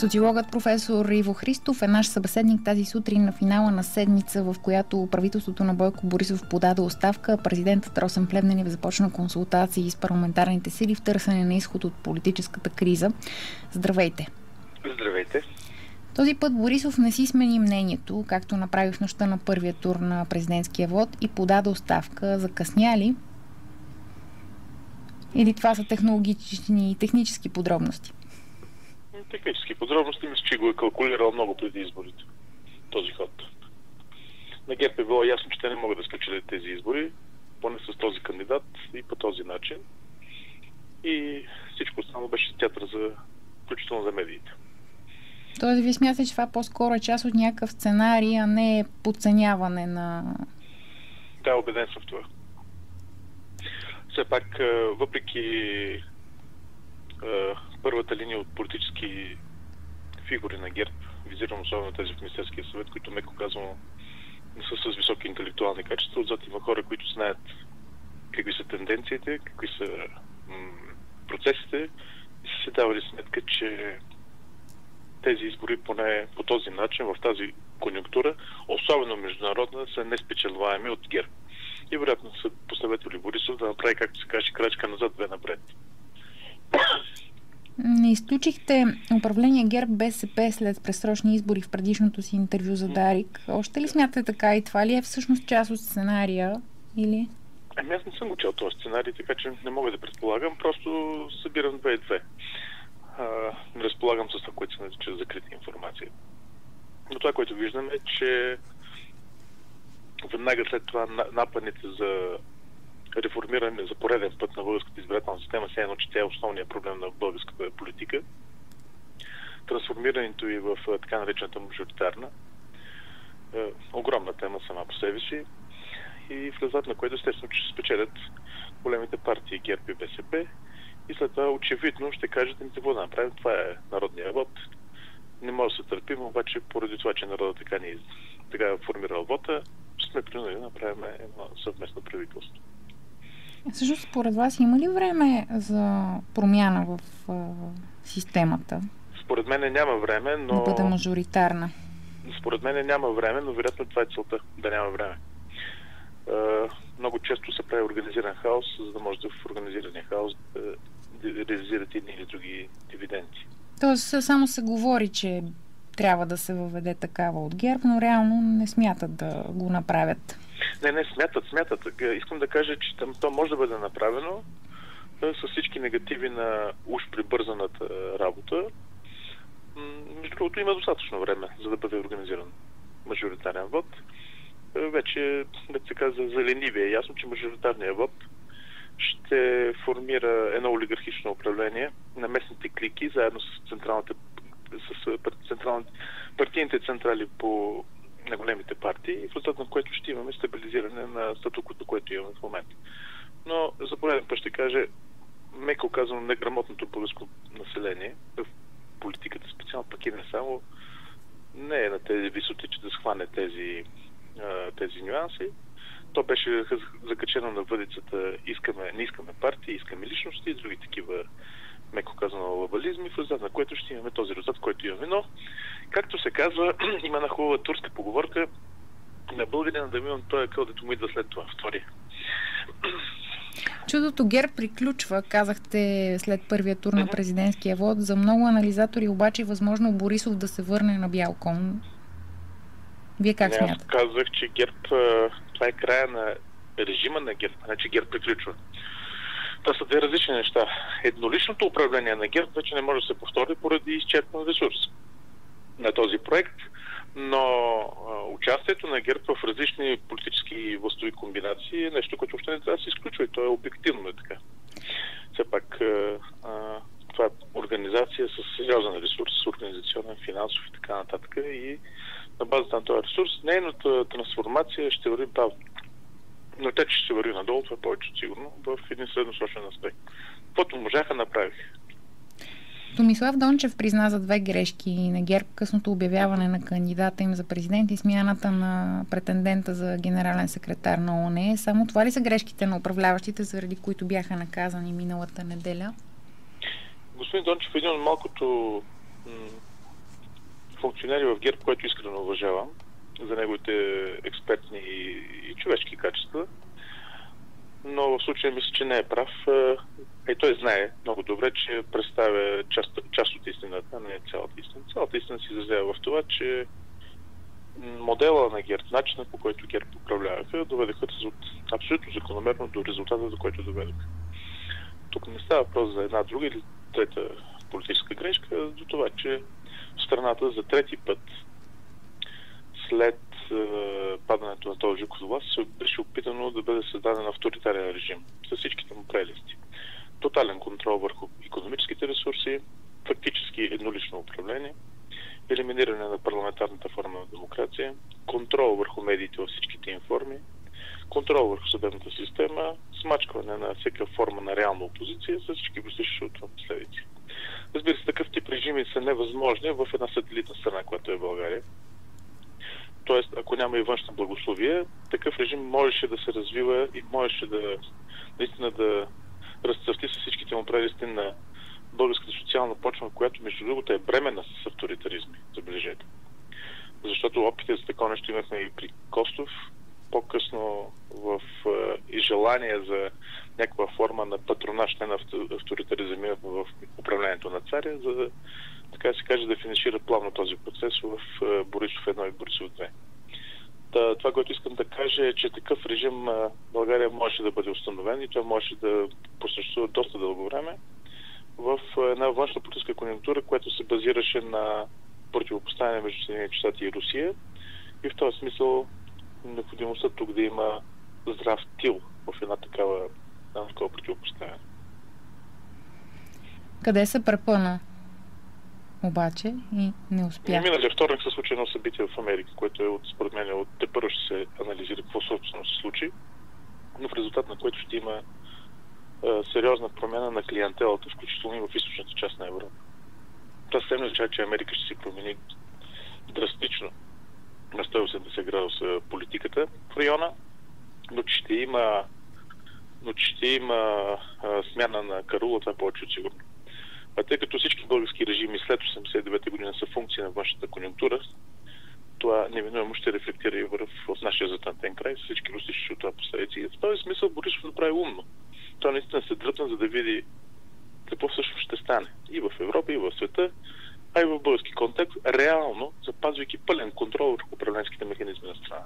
Социологът професор Иво Христов е наш събеседник тази сутрин на финала на седмица, в която правителството на Бойко Борисов подаде оставка. Президентът Росен Плевнелиев започна консултации с парламентарните сили в търсене на изход от политическата криза. Здравейте! Здравейте! Този път Борисов не си смени мнението, както направи в нощта на първия тур на президентския вод и подаде оставка. Закъсня ли? Или това са технологични и технически подробности? Технически подробности, мисля, че го е калкулирал много преди изборите. Този ход. На ГЕРБ е било ясно, че те не могат да спечелят тези избори, поне с този кандидат и по този начин. И всичко останало беше театър включително за медиите. Тоест, ви смятате, че това по-скоро е част от някакъв сценарий, а не подценяване на... Да, убеден съм в това. Все пак, въпреки първата линия от политически фигури на ГЕРБ, визирам особено тези в Министерския съвет, които меко казвам не са с високи интелектуални качества, отзад има хора, които знаят какви са тенденциите, какви са процесите и са се давали сметка, че тези избори поне по този начин, в тази конюнктура, особено международна, са неспечелваеми от ГЕРБ. И вероятно са посъветвали Борисов да направи, както се каже, крачка назад, две напред. Не изключихте управление ГЕРБ БСП след предсрочни избори в предишното си интервю за Дарик. Още ли смятате така и това ли е всъщност част от сценария? Или? Ами аз не съм го чел този сценарий, така че не мога да предполагам. Просто събирам две и две. Не разполагам с това, което се нарича закрита информация. Но това, което виждам е, че веднага след това напъните за реформиране за пореден път на българската избирателна система, все едно, че тя е основният проблем на българската политика. Трансформирането и в така наречената мажоритарна огромна тема сама по себе си и в резултат на което естествено, че ще спечелят големите партии ГЕРБ и БСП и след това очевидно ще кажете ми какво да направим. Това е народния вод. Не може да се търпим, обаче поради това, че народът така е формирал вота, сме принудени да направим едно съвместно правителство. Всъщност, според вас има ли време за промяна в системата? Според мен няма време, но... Да бъде мажоритарна. Според мен няма време, но вероятно това е целта, да няма време. Много често се прави организиран хаос, за да може да в организирания хаос да реализират едни или други дивиденти. Тоест само се говори, че трябва да се въведе такава от ГЕРБ, но реално не смятат да го направят. Не, смятат. Искам да кажа, че то може да бъде направено с всички негативи на уж прибързаната работа. Между другото има достатъчно време, за да бъде организиран мажоритарен вод. Вече се казва за ленивие. Е ясно, че мажоритарният вод ще формира едно олигархично управление на местните клики, заедно с партийните централи на големите партии, в резултат на което ще имаме стабилизиране на статуквото, което имаме в момента. Но за пореден път ще кажа, меко казвам, неграмотното българско население в политиката специално, пък и не само, не е на тези висоти, че да схване тези нюанси. То беше закачено на въдицата не искаме партии, искаме личности и други такива, меко казано, лабализми, в резултат на което ще имаме този резултат, който имаме. Но, както се казва, има една хубава турска поговорка на българина да имам този къл, дето му идва след това, втори. Чудото ГЕРБ приключва, казахте, след първия тур на президентския вод. За много анализатори обаче е възможно Борисов да се върне на бял кон. Вие как смятате? Аз казах, че ГЕРБ, това е края на режима на ГЕРБ, значи ГЕРБ приключва. Това са две различни неща. Едноличното управление на ГЕРБ вече не може да се повтори поради изчерпан ресурс на този проект, но участието на ГЕРБ в различни политически и властови комбинации е нещо, което още не трябва да се изключва и то е обективно така. Все пак това е организация с сериозен ресурс, организационен, финансов и така нататък и на базата на този ресурс нейната трансформация ще върви бавно. Но те, че ще върви надолу, това е повече сигурно, в един средносрочен аспект. Каквото можаха, направих. Томислав Дончев призна за две грешки на ГЕРБ: късното обявяване на кандидата им за президент и смяната на претендента за генерален секретар на ООН. Само това ли са грешките на управляващите, заради които бяха наказани миналата неделя? Господин Дончев е един от малкото функционери в ГЕРБ, който искрено уважавам за неговите експертни и човешки качества. Но в случая мисля, че не е прав. И той знае много добре, че представя част от истината, а не цялата истина. Цялата истина се изразява в това, че модела на ГЕРБ, начина по който ГЕРБ управляваха, доведеха абсолютно закономерно до резултата, до който доведоха. Тук не става въпрос за една, друга или трета политическа грешка, до това, че в страната за трети път след падането на този жуков власт се беше опитано да бъде създаден авторитарен режим с всичките му прелести. Тотален контрол върху икономическите ресурси, фактически еднолично управление, елиминиране на парламентарната форма на демокрация, контрол върху медиите във всичките им форми, контрол върху съдебната система, смачкване на всяка форма на реална опозиция с всички проистичащи от това последици. Разбира се, такъв тип режими са невъзможни в една сателитна страна, която е България. Тоест, ако няма и външна благословие, такъв режим можеше да се развива и можеше да наистина да разцъфти с всичките му прелести на българската социална почва, която между другото е бременна с авторитаризми, забележете. Защото опити за такова нещо имахме и при Костов, по-късно и желание за някаква форма на патронаж, не на авторитаризъм в управлението на царя, за да, така се каже, да финишира плавно този процес в Борисов 1 и Борисов 2. Това, което искам да кажа е, че такъв режим в България можеше да бъде установен и той можеше да просъществува доста дълго време в една външна политическа конъюнктура, която се базираше на противопоставяне между Съединените щати и Русия. И в този смисъл необходимостта тук да има здрав тил в една такава противопоставяне. Къде се препъна обаче и не успя? Миналия вторник се случи едно събитие в Америка, което е според мен тепърво ще се анализира какво собствено се случи, но в резултат на което ще има сериозна промяна на клиентелата, включително и в източната част на Европа. Това съвсем не означава, че Америка ще се промени драстично на 180 градуса политиката в района, но че ще има смяна на карула, това повече от сигурно. А тъй като всички български режими след 1989 година са функции на външната конъюнктура, това неминуемо ще рефлектира и в нашия затънтен край с всички проистичащи от това последици. В този смисъл Борисов направи умно. Той наистина се дръпна, за да види какво всъщност ще стане и в Европа, и в света, а и в български контекст, реално запазвайки пълен контрол върху управленските механизми на страна.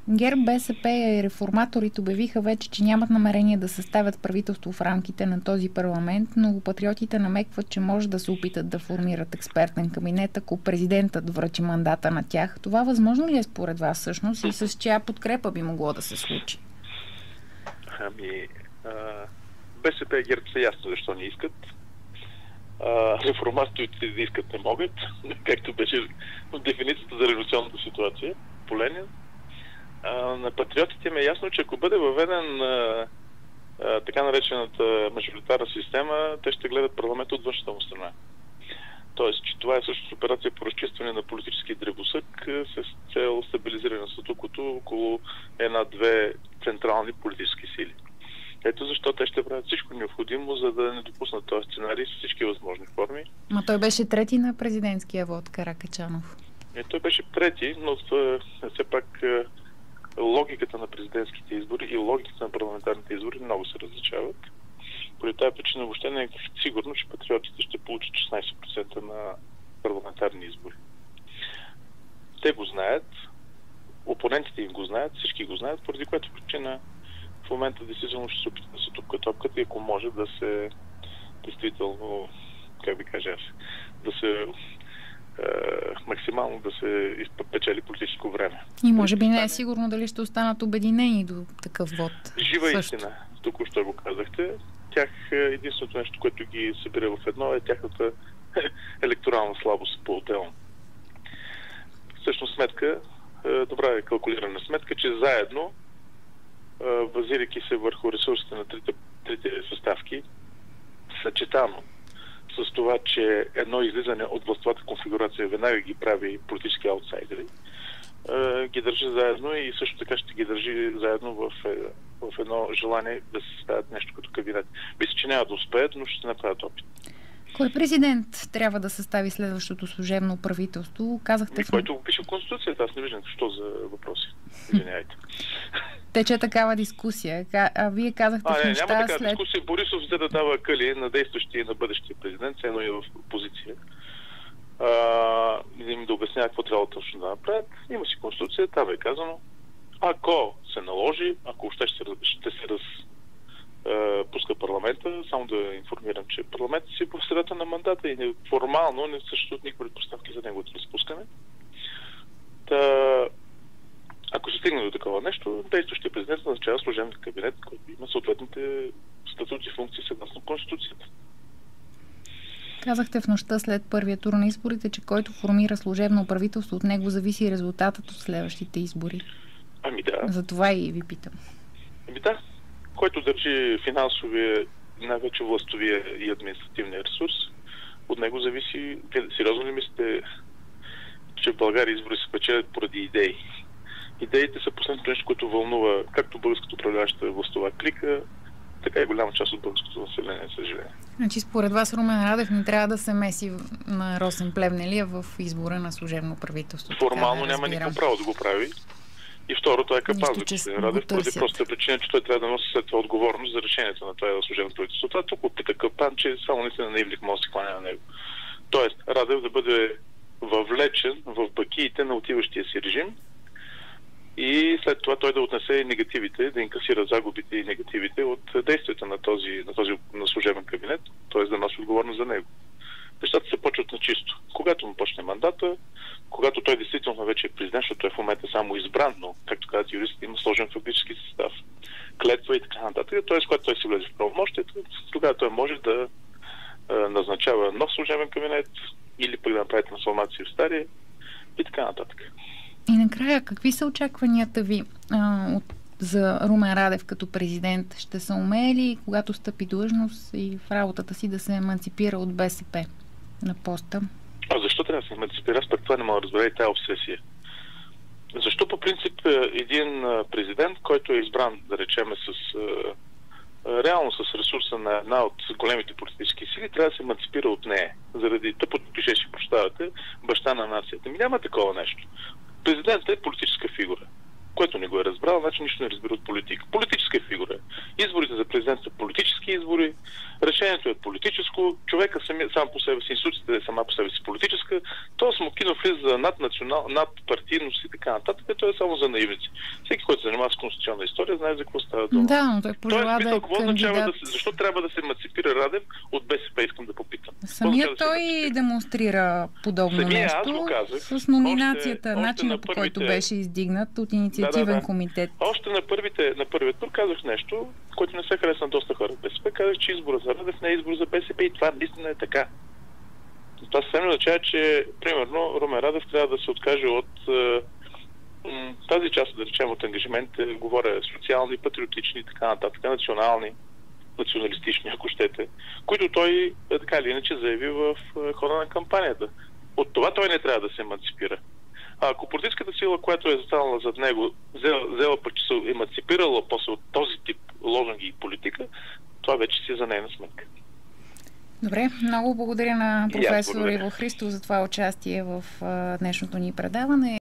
ГЕРБ, БСП и реформаторите обявиха вече, че нямат намерение да съставят правителство в рамките на този парламент, но патриотите намекват, че може да се опитат да формират експертен кабинет, ако президентът връчи мандата на тях. Това възможно ли е според вас всъщност и с чия подкрепа би могло да се случи? БСП и ГЕРБ са ясно защо не искат. Реформаторите да искат не могат, както беше в дефиницията за революционната ситуация по Ленин. На патриотите ми е ясно, че ако бъде въведен така наречената мажоритарна система, те ще гледат парламент от външната му страна. Тоест, че това е също операция по разчистване на политически дребосък с цел стабилизиране на статуквото около една-две централни политически сили. Ето защо те ще правят всичко необходимо, за да не допуснат този сценарий с всички възможни форми. Ма той беше трети на президентския вод, Каракачанов. Той беше трети, но все пак логиката на президентските избори и логиката на парламентарните избори много се различават. Поради тази причина въобще не е сигурно, че патриотите ще получат 16% на парламентарни избори. Те го знаят, опонентите им го знаят, всички го знаят, поради което причина в момента действително ще се опитат да се тупка топката и ако може да се действително, как ви кажа аз, да се максимално да се печели политическо време. И може би не е сигурно дали ще останат обединени до такъв вод. Жива истина. Току-що го казахте. Тях единственото нещо, което ги събира в едно е тяхната електорална слабост по-отделно. Всъщност сметка, добра е калкулирана сметка, че заедно, базирайки се върху ресурсите на трите съставки, съчетано с това, че едно излизане от властовата конфигурация веднага ги прави политически аутсайдери, ги държи заедно и също така ще ги държи заедно в едно желание да се съставят нещо като кабинет. Мисля, че няма да успеят, но ще направят опит. Кой президент трябва да състави следващото служебно правителство? Казахте... Който го пише в Конституцията. Аз не виждам що за въпроси. Извиняйте. Тече такава дискусия. А вие казахте в нощта няма такава дискусия. Борисов взе да дава къли на действащия и на бъдещия президент, едно и в позиция. Да им да обяснява какво трябва точно да направят. Има си Конституция, там е казано. Ако се наложи, ако още ще се пуска парламента, само да информирам, че парламентът си е в средата на мандата и формално не съществуват никакви предпоставки за неговото разпускане. Ако се стигне до такова нещо, действащия президент назначава служебен кабинет, който има съответните статути и функции съгласно Конституцията. Казахте в нощта след първия тур на изборите, че който формира служебно правителство, от него зависи резултатът от следващите избори. Да. Затова и ви питам. Да. Който държи финансовия, най-вече властовия и административния ресурс, от него зависи. Сериозно ли мислите, че в България избори се печелят поради идеи? Идеите са последното нещо, което вълнува както българското управляваща властова клика, така и голяма част от българското население, съжаление. Значи според вас Румен Радев не трябва да се меси на Росен Плевнелиев в избора на служебно правителство? Формално няма никакво право да го прави. И второ, той е капан за господин Радев, поради простата причина, че той трябва да носи след това отговорност за решението на това служебно правителство. Това тук опита капан, че само наистина наивник може да се кланя на него. Тоест, Радев да бъде въвлечен в бакиите на отиващия си режим и след това той да отнесе и негативите, да инкасира загубите и негативите от действията на този служебен кабинет, т.е. да носи отговорност за него. Нещата се почват на чисто. Когато му почне мандата, когато той действително вече е президент, защото той в момента е само избран, но, както казват юристите, има сложен фактически състав, клетва и така нататък. Т.е. когато той си влезе в правомощието, тогава той може да назначава нов служебен кабинет или пък да направи трансформация в стария и така нататък. И накрая, какви са очакванията ви за Румен Радев като президент? Ще се умее ли, когато стъпи длъжност и в работата си, да се еманципира от БСП на поста? Защо трябва да се еманципира? Аз пред това не мога да разбера и тая обсесия. Защо по принцип един президент, който е избран, да речеме, реално с ресурса на една от големите политически сили, трябва да се еманципира от нея. Заради тъпото клише, ще прощавате, баща на нацията. Няма такова нещо. Президентът е политическа фигура. Който не го е разбрал, значи нищо не разбира от политика. Политическа фигура. Изборите за президент са политически избори, решението е политическо, човека сам по себе си, институцията е сама по себе си политическа, то смокино влиза над партийност и така нататък, то е само за наивници. Всеки, който се занимава с конституционна история, знае за какво става дума. Да, но той пожела да е кандидат. Защо трябва да се еманципира Радев от БСП, искам да попитам. Самият той демонстрира подобно нещо с номинацията, начина по който беше издигнат от инициативен комитет. Още на първият тур казах нещо, което не се хареса на доста хора в БСП. Казах, че избора за Радев не е избор за БСП и това наистина е така. Това съвсем означава, че примерно Румен Радев трябва да се откаже от тази част, да речем, от ангажиментите, говоря социални, патриотични, така нататък, национални, националистични, ако щете, които той така или иначе заяви в хода на кампанията. От това той не трябва да се еманципира. А ако политическата сила, която е застанала зад него, взела пък, че се еманципирала после от този тип лозунги и политика, това вече си е за нейна сметка. Добре, много благодаря на професор Иво Христов за това участие в днешното ни предаване.